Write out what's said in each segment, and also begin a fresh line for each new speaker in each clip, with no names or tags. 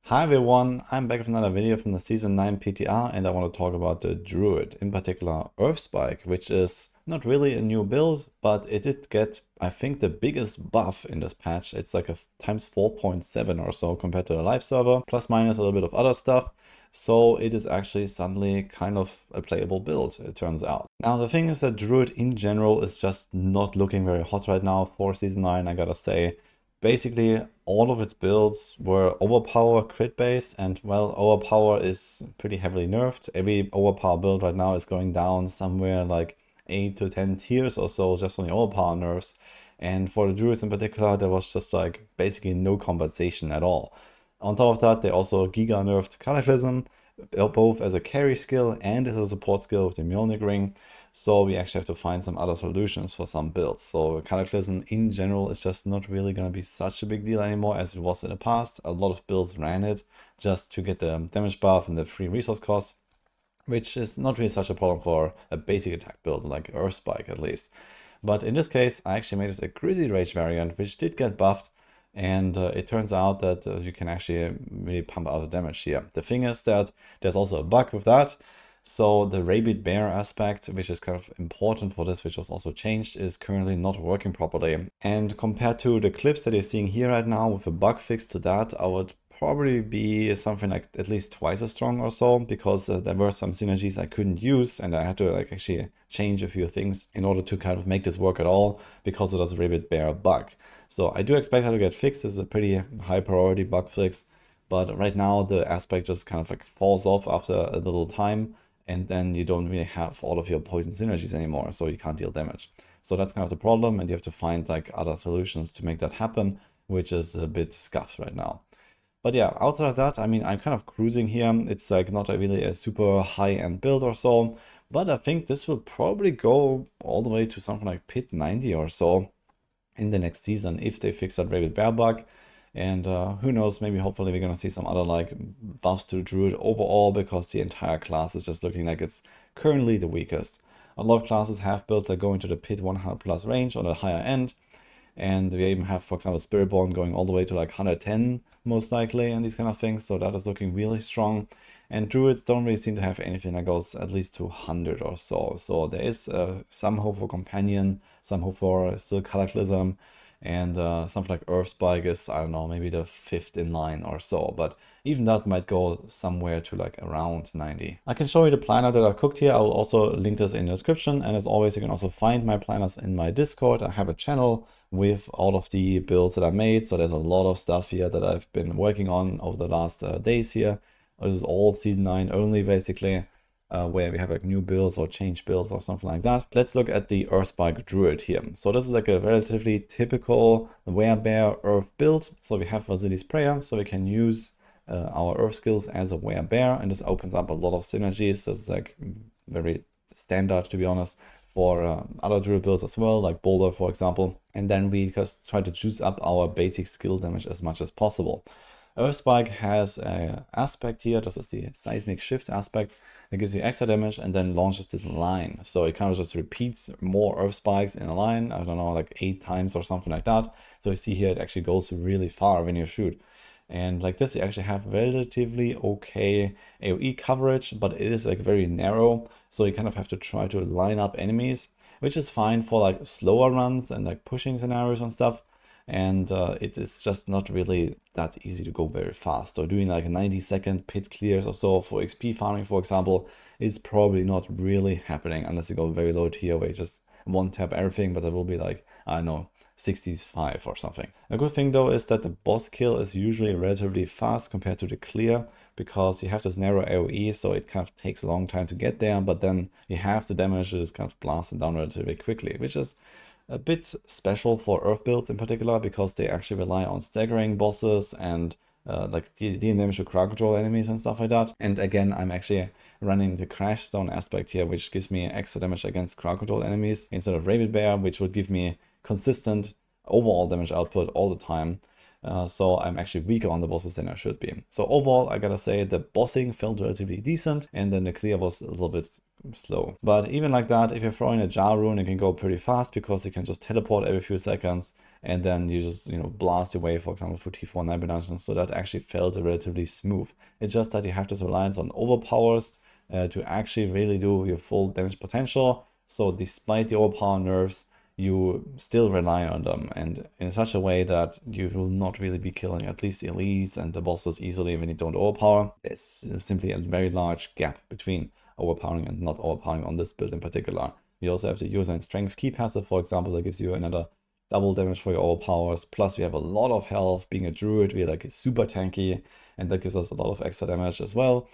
Hi everyone, I'm back with another video from the Season 9 PTR and I want to talk about the Druid, in particular Earthspike, which is not really a new build, but it did get, I think, the biggest buff in this patch. It's like a times 4.7 or so compared to the live server, plus minus a little bit of other stuff. So it is actually suddenly kind of a playable build, it turns out. Now the thing is that Druid in general is just not looking very hot right now for Season 9, I gotta say. Basically, all of its builds were Overpower crit based, and well, Overpower is pretty heavily nerfed. Every Overpower build right now is going down somewhere like 8 to 10 tiers or so just on the Overpower nerfs. And for the Druids in particular, there was just like basically no compensation at all. On top of that, they also giga nerfed Cataclysm, both as a carry skill and as a support skill with the Mjolnir ring. So we actually have to find some other solutions for some builds. So Cataclysm in general is just not really going to be such a big deal anymore as it was in the past. A lot of builds ran it just to get the damage buff and the free resource cost, which is not really such a problem for a basic attack build like Earthspike at least. But in this case, I actually made this a Grizzly Rage variant, which did get buffed. And it turns out that you can actually really pump out the damage here. The thing is that there's also a bug with that. So the rabid bear aspect, which is kind of important for this, which was also changed, is currently not working properly. And compared to the clips that you're seeing here right now with a bug fix to that, I would probably be something like at least twice as strong or so, because there were some synergies I couldn't use and I had to like actually change a few things in order to kind of make this work at all because of this rabid bear bug. So I do expect that to get fixed. It's a pretty high priority bug fix, but right now the aspect just kind of like falls off after a little time, and then you don't really have all of your poison synergies anymore, so you can't deal damage. So that's kind of the problem, and you have to find like other solutions to make that happen, which is a bit scuffed right now. But yeah, outside of that, I mean, I'm kind of cruising here. It's like not really a super high-end build or so, but I think this will probably go all the way to something like Pit 90 or so in the next season if they fix that Rabid Bear bug. And who knows, maybe hopefully we're gonna see some other like buffs to Druid overall, because the entire class is just looking like it's currently the weakest. A lot of classes have builds that go into the Pit 100 plus range on the higher end. And we even have, for example, Spiritborn going all the way to like 110 most likely and these kind of things. So that is looking really strong. And Druids don't really seem to have anything that goes at least to 100 or so. So there is some hope for Companion, some hope for still Cataclysm, and something like Earthspike is, I don't know, maybe the 5th in line or so. But even that might go somewhere to like around 90. I can show you the planner that I cooked here. I will also link this in the description. And as always, you can also find my planners in my Discord. I have a channel with all of the builds that I made. So there's a lot of stuff here that I've been working on over the last days here. This is all Season 9 only, basically, where we have like new builds or change builds or something like that. Let's look at the Earthspike Druid here. So this is like a relatively typical werebear Earth build. So we have Vasili's Prayer, so we can use our Earth skills as a werebear, and this opens up a lot of synergies. This is like very standard, to be honest, for other Druid builds as well, like Boulder, for example. And then we just try to juice up our basic skill damage as much as possible. Earthspike has an aspect here. This is the seismic shift aspect. It gives you extra damage and then launches this line. So it kind of just repeats more Earthspikes in a line. I don't know, like 8 times or something like that. So you see here it actually goes really far when you shoot. And like this, you actually have relatively okay AoE coverage, but it is like very narrow. So you kind of have to try to line up enemies, which is fine for like slower runs and like pushing scenarios and stuff. And it is just not really that easy to go very fast. So doing like a 90-second pit clears or so for XP farming, for example, is probably not really happening unless you go very low tier where you just one tap everything, but that will be like, I don't know, 65 or something. A good thing though is that the boss kill is usually relatively fast compared to the clear, because you have this narrow AoE, so it kind of takes a long time to get there, but then you have the damage that is kind of blasted down relatively quickly, which is a bit special for Earth builds in particular, because they actually rely on staggering bosses and like dealing damage to crowd control enemies and stuff like that. And again, I'm actually running the Crash Stone aspect here, which gives me extra damage against crowd control enemies instead of Rabid Bear, which would give me consistent overall damage output all the time. So I'm actually weaker on the bosses than I should be. So overall, I gotta say the bossing felt relatively decent, and then the clear was a little bit slow. But even like that, if you're throwing a jar rune, it can go pretty fast because you can just teleport every few seconds, and then you just, you know, blast your way, for example, for T4 9 dungeons. So that actually felt relatively smooth. It's just that you have this reliance on overpowers to actually really do your full damage potential. So despite the overpower nerfs, you still rely on them, and in such a way that you will not really be killing at least the elites and the bosses easily when you don't overpower. There's simply a very large gap between overpowering and not overpowering on this build in particular. You also have the user and strength key passive, for example, that gives you another double damage for your overpowers. Plus we have a lot of health. Being a druid, we're like super tanky, and that gives us a lot of extra damage as well.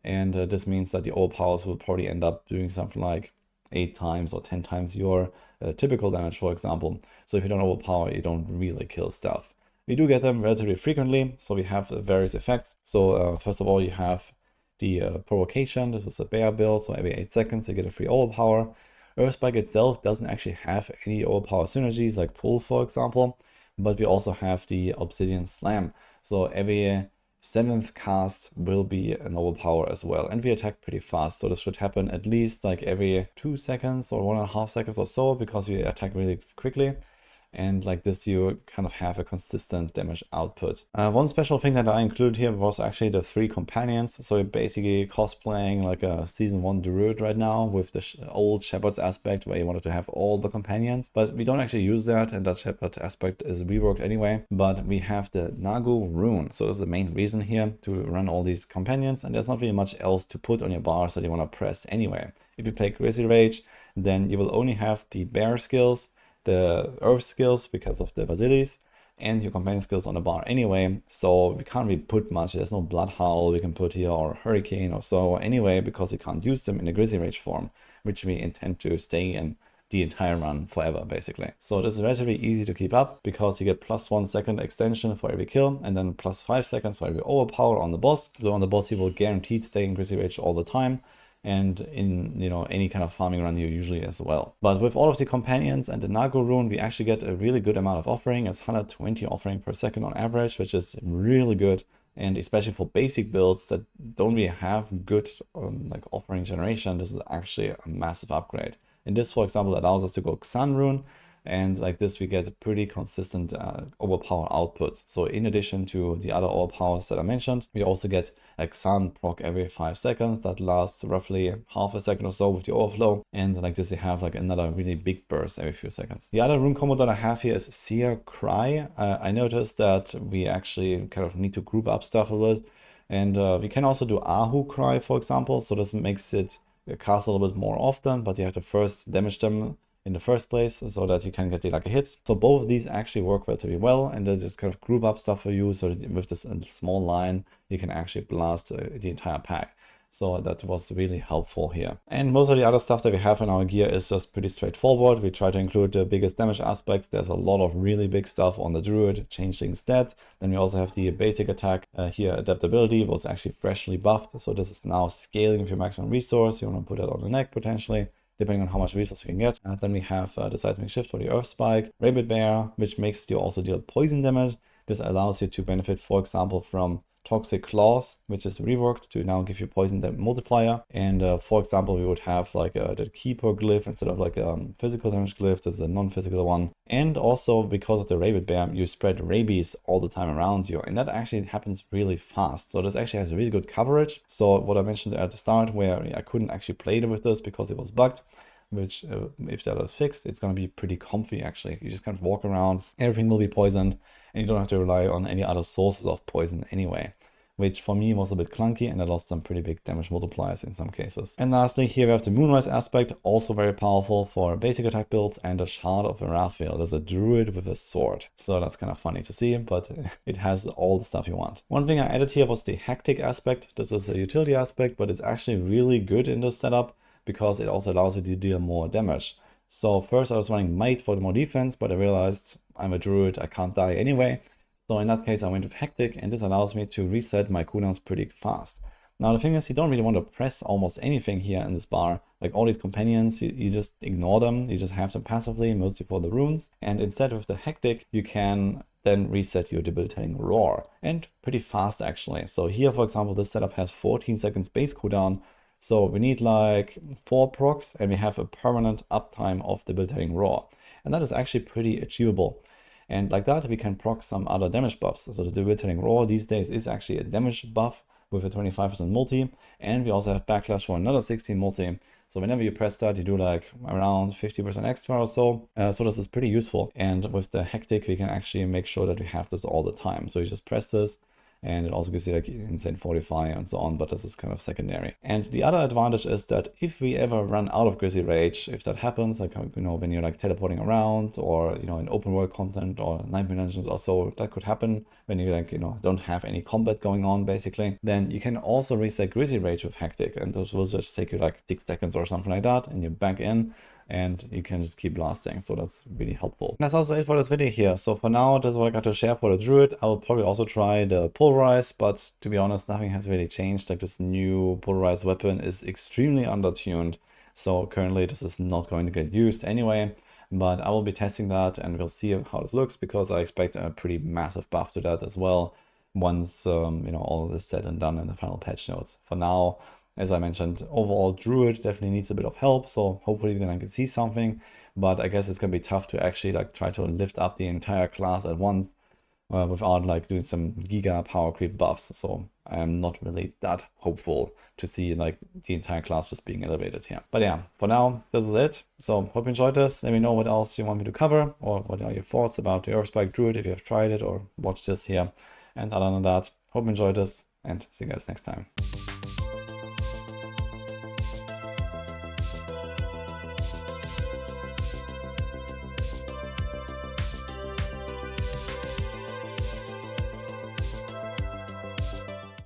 And this means that the overpowers will probably end up doing something like 8 times or 10 times your typical damage, for example. So if you don't overpower, you don't really kill stuff. We do get them relatively frequently, so we have various effects. So first of all, you have the provocation. This is a bear build, so every 8 seconds you get a free overpower. Earthspike itself doesn't actually have any overpower synergies like pull, for example, but we also have the obsidian slam. So every 7th cast will be an overpower as well, and we attack pretty fast, so this should happen at least like every 2 seconds or 1.5 seconds or so, because we attack really quickly, and like this you kind of have a consistent damage output. One special thing that I included here was actually the 3 companions. So you're basically cosplaying like a season 1 Druid right now with the old Shepherd's aspect, where you wanted to have all the companions, but we don't actually use that, and that Shepherd aspect is reworked anyway. But we have the Nagu rune, so that's the main reason here to run all these companions, and there's not really much else to put on your bars that you want to press anyway. If you play Grizzly Rage, then you will only have the bear skills, the earth skills because of the basilis, and your companion skills on the bar anyway, so we can't really put much. There's no blood howl we can put here, or hurricane or so anyway, because we can't use them in the Grizzly Rage form, which we intend to stay in the entire run forever basically. So this is relatively easy to keep up, because you get +1 second extension for every kill, and then +5 seconds for every overpower on the boss. So on the boss you will guaranteed stay in Grizzly Rage all the time, and in, you know, any kind of farming run you usually as well. But with all of the companions and the Nagu rune, we actually get a really good amount of offering. It's 120 offering per second on average, which is really good, and especially for basic builds that don't really have good like offering generation, this is actually a massive upgrade. And this, for example, allows us to go Xan rune, and like this we get pretty consistent overpower outputs. So in addition to the other overpowers that I mentioned, we also get a Xan proc every 5 seconds that lasts roughly half a second or so with the overflow, and like this you have like another really big burst every few seconds. The other rune combo that I have here is Seer Cry. I noticed that we actually kind of need to group up stuff a bit, and we can also do Ahu Cry, for example, so this makes it cast a little bit more often, but you have to first damage them in the first place so that you can get the lucky hits. So both of these actually work relatively well, and they just kind of group up stuff for you, so that with this small line you can actually blast the entire pack. So that was really helpful here. And most of the other stuff that we have in our gear is just pretty straightforward. We try to include the biggest damage aspects. There's a lot of really big stuff on the Druid, changing stat. Then we also have the basic attack. Here, adaptability was actually freshly buffed. So this is now scaling with your maximum resource. You want to put that on the neck potentially, depending on how much resource you can get. Then we have the seismic shift for the earth spike, rabbit bear, which makes you also deal poison damage. This allows you to benefit, for example, from toxic claws, which is reworked to now give you poison damage multiplier. And for example, we would have like the keeper glyph instead of like a physical damage glyph. This is a non-physical one. And also because of the rabbit bear, you spread rabies all the time around you, and that actually happens really fast. So this actually has really good coverage. So what I mentioned at the start, where I couldn't actually play with this because it was bugged, which if that is fixed, it's going to be pretty comfy actually. You just kind of walk around, everything will be poisoned, and you don't have to rely on any other sources of poison anyway, which for me was a bit clunky, and I lost some pretty big damage multipliers in some cases. And lastly, here we have the Moonrise aspect, also very powerful for basic attack builds, and a Shard of Erathiel. There's a Druid with a sword. So that's kind of funny to see, but it has all the stuff you want. One thing I added here was the Hectic aspect. This is a utility aspect, but it's actually really good in this setup, because it also allows you to deal more damage. So first I was running Might for more defense, but I realized I'm a Druid, I can't die anyway. So in that case I went with Hectic, and this allows me to reset my cooldowns pretty fast. Now the thing is, you don't really want to press almost anything here in this bar. Like all these companions, you just ignore them, you just have them passively, mostly for the runes. And instead of the Hectic, you can then reset your debilitating roar, and pretty fast actually. So here, for example, this setup has 14 seconds base cooldown, so we need like 4 procs and we have a permanent uptime of debilitating roar, and that is actually pretty achievable. And like that, we can proc some other damage buffs. So the debilitating roar these days is actually a damage buff with a 25% multi, and we also have backlash for another 16 multi. So whenever you press that, you do like around 50% extra or so. So this is pretty useful. And with the hectic, we can actually make sure that we have this all the time. So you just press this, and it also gives you like insane fortify and so on, but this is kind of secondary. And the other advantage is that if we ever run out of Grizzly Rage, if that happens, like, you know, when you're like teleporting around, or, you know, in open world content or Nightmare Dungeons or so, that could happen when you like, you know, don't have any combat going on basically, then you can also reset Grizzly Rage with hectic, and this will just take you like 6 seconds or something like that, and you're back in, and you can just keep blasting. So that's really helpful. And that's also it for this video here. So for now, that's what I got to share for the Druid. I will probably also try the Pulverize, but to be honest, nothing has really changed. Like, this new Pulverize weapon is extremely undertuned. So currently this is not going to get used anyway, but I will be testing that and we'll see how this looks, because I expect a pretty massive buff to that as well once you know, all of this said and done in the final patch notes. For now, as I mentioned, overall Druid definitely needs a bit of help, so hopefully we can see something, but I guess it's gonna be tough to actually like try to lift up the entire class at once without like doing some giga power creep buffs. So I am not really that hopeful to see like the entire class just being elevated here. But yeah, for now, this is it. So hope you enjoyed this. Let me know what else you want me to cover, or what are your thoughts about the Earthspike Druid if you have tried it or watched this here. And other than that, hope you enjoyed this, and see you guys next time.